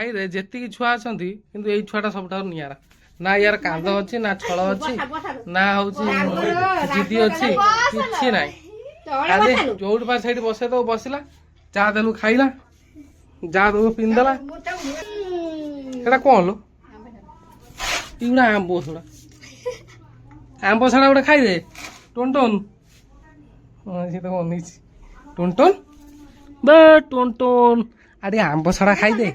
ସାହିରେ ଯେତିକି ଛୁଆ ଅଛନ୍ତି କିନ୍ତୁ ଏଇ ଛୁଆଟା ସବୁଠାରୁ ନିଆରା। ନା ୟାର କାନ୍ଦ ଅଛି ନା ଛଳ ଅଛି ନା ହଉଛି ଜିଦି ଅଛି, କିଛି ନାହିଁ। ଖାଲି ଯୋଉଠି ପାର ସେଇଠି ବସେଇ ଦବୁ ବସିଲା, ଯାହା ଦେଲୁ ଖାଇଲା, ଯାହା ଦେଲୁ ପିନ୍ଧିଦେଲା। ସେଟା କଣ ଲୋ? ଏଗୁଡ଼ା ଆମ୍ବ ସଡ଼ା, ଆମ୍ବ ସଡ଼ା ଗୋଟେ ଖାଇଦେ ଟୁନଟୁନ। ସେ ତ ଅନେଇଛି ଟୁନଟୁନ ବେ ଟୁନଟୁନ, ଆରେ ଆମ୍ବ ସଡ଼ା ଖାଇଦେ।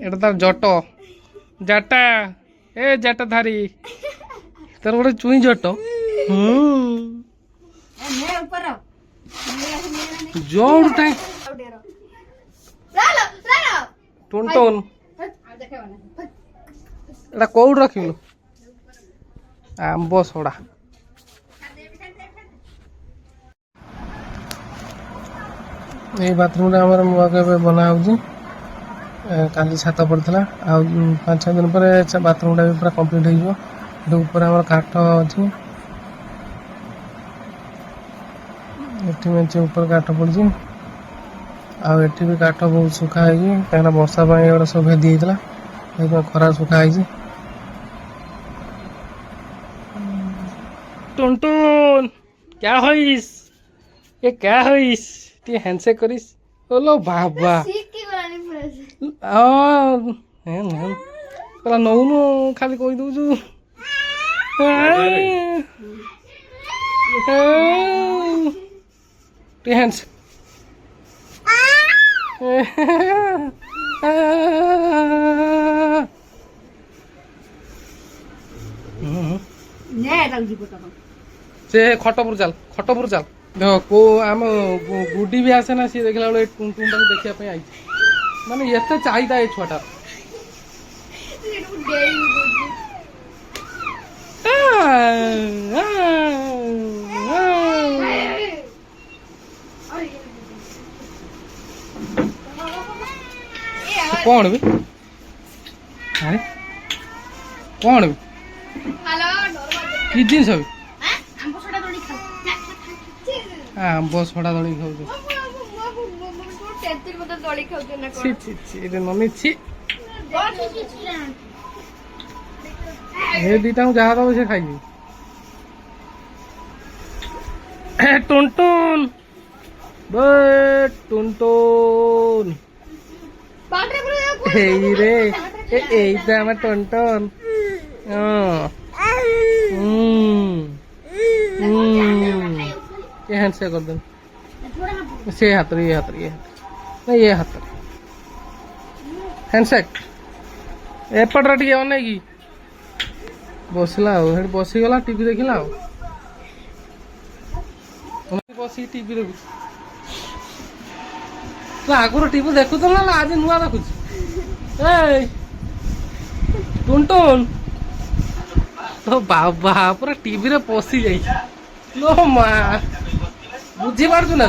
এটা তার জট জাটা, এ জাটা ধারি তার ଗୋଟେ চুই জট। जोड़ टुनटुन एटा कौट रखिलु आंब सड़ा। ये बाथरूम नुआ के बना हो काली छात पड़ता आ 5-6 दिन पर बाथरूम भी पूरा कंप्लीट हो काठ अच्छी मेचे ऊपर काठ पड़ी आठी भी काठ बहुत सुखाई कहीं वर्षा पाई सब भेदी होता खरा सुखाई। टुनटुन क्या होइस, ये क्या होइस, ती हैंडशेक करिस। ओलो बाबा कला नौनु खाली कही दउछु ती हैंडशेक से खटपुर चल देखो को आम गुडी भी आसे ना सी देखला बेले टुनटुन टाको देखिया पे आई माने एते चाहिदा ए छुआटा। कौन भी अरे कौन भी कि जिन सब आंब सड़ा दड़ी खाऊ ये दीटा जहाँ दब से खाई। टुनटुन टुनटुन रे आम टुनटुन हैंडशेक कर दे से हाथ ये हाथ नहीं ये हाथ हैंडशेक एपटे टे अने की बसला बसीगला टीवी देखला बस टीवी देखु तो आगुरी टीवी देखु ना आज नुआ देखु टुनटुन तो बाबा पूरा टीवी रे पशि लो माँ बुझी पार्छु ना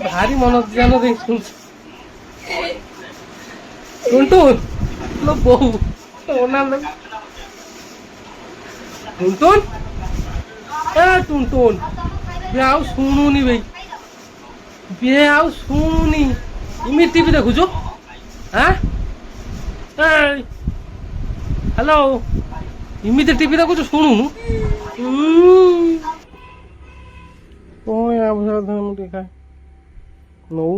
भारी मन ध्यान दे टुनटुन लो बहु टुनटुन टुनटुन बे आउ शुणुनी भाई बे आउ शुणुनी इमी टीवी देखु हाँ हेलो इमिते टीवी देखु शुणुनु कौन आम देखा नौ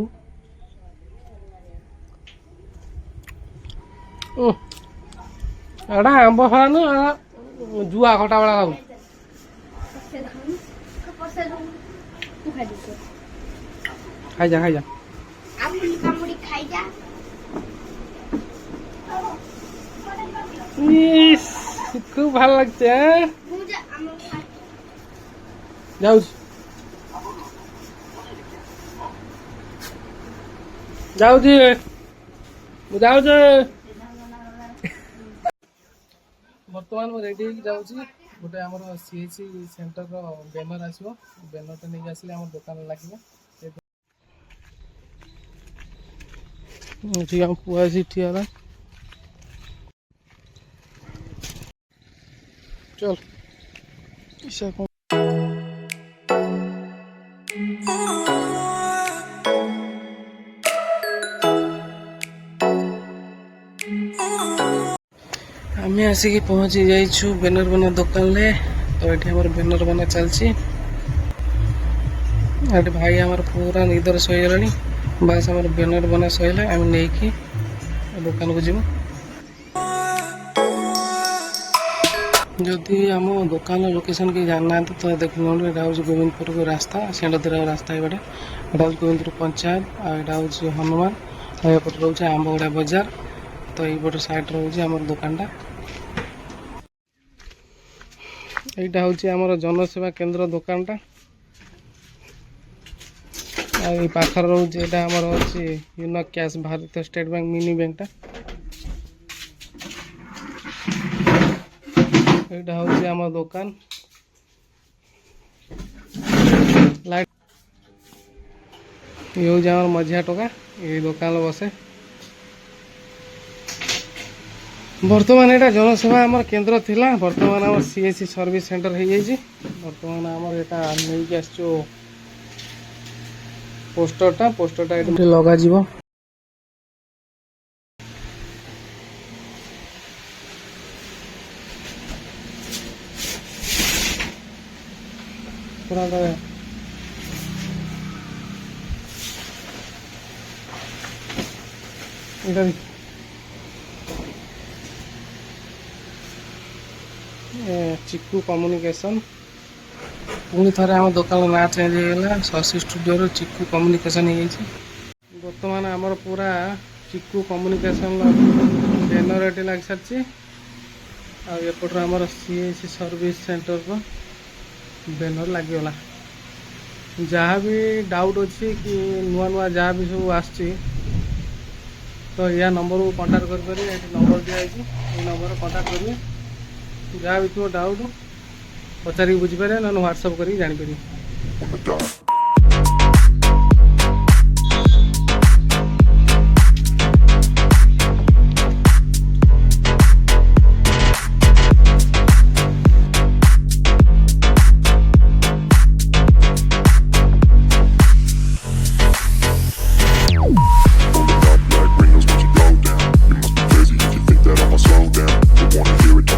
एटा आंब खा जुआ खटा बड़ा लगू खाई जा खूब ভাল লাগছে যাଉଛି बर्तमान मैं रेडी जाऊँगी गोटे आम सीएचसी सेंटर बैनर आसो बैनर नहीं आसिले आम दुकान लगे पुआ ठिया चल इसा आम आसिक पहुँची जाइछु बैनर बना दुकान ले। तो ये आम बैनर बना चलची। ये भाई आम पूरा निदर शोला बास आम बैनर बना सैला आम नहीं दुकान को जीव। जदि आम दुकान लोकेशन के जानना तो देख हूँ गोविंदपुर को रास्ता सेंडदरा रास्ता ये गोविंदपुर पंचायत आटा हूँ हनुमान आपटे रोचे आंबगड़ा बजार। तो यपट साइड रोचे आम दुकानटा यहाँ हूँ आम जनसेवा केंद्र दुकानटा पाखर रोचे यहाँ आमर अच्छी यूनो कैश भारतीय स्टेट बैंक मिनी बैंकटा यहाँ हूँ आम दुकान लाइट ये हूँ आम मझिया टोका ये दुकान बसे। बर्तमान यहाँ जनसेवा आम केन्द्र थिला बर्तमान आम सीएससी सर्विस सेंटर हो जाइए। बर्तमान आमर यहाँ नहीं आसो पोस्टरटा ये लगा जीव। पूरा चिक्कू कम्युनिकेशन पुणी थे आम दुकान ना चेंज होगा शशि स्टूडियो चिक्कू कम्युनिकेशन हो। बर्तमान आमर पूरा चिक्कू कम्युनिकेशन बैनर ये लग सारी आपर आमर सीएससी सर्विस सेंटर बैनर लगिगला। जहाँ भी डाउट अच्छी कि नुआ नुआ जहाँ भी सब आसची तो यह नंबर को कांटेक्ट करें। ये नंबर दिखाई नंबर कांटेक्ट करेंगे जहाँ भी थो डाउट पचारिक बुझीपारे ना व्हाट्सअप कर जानीपर। Like windows, but you go down. You must be crazy if you think that I'ma slow down. Don't wanna hear it.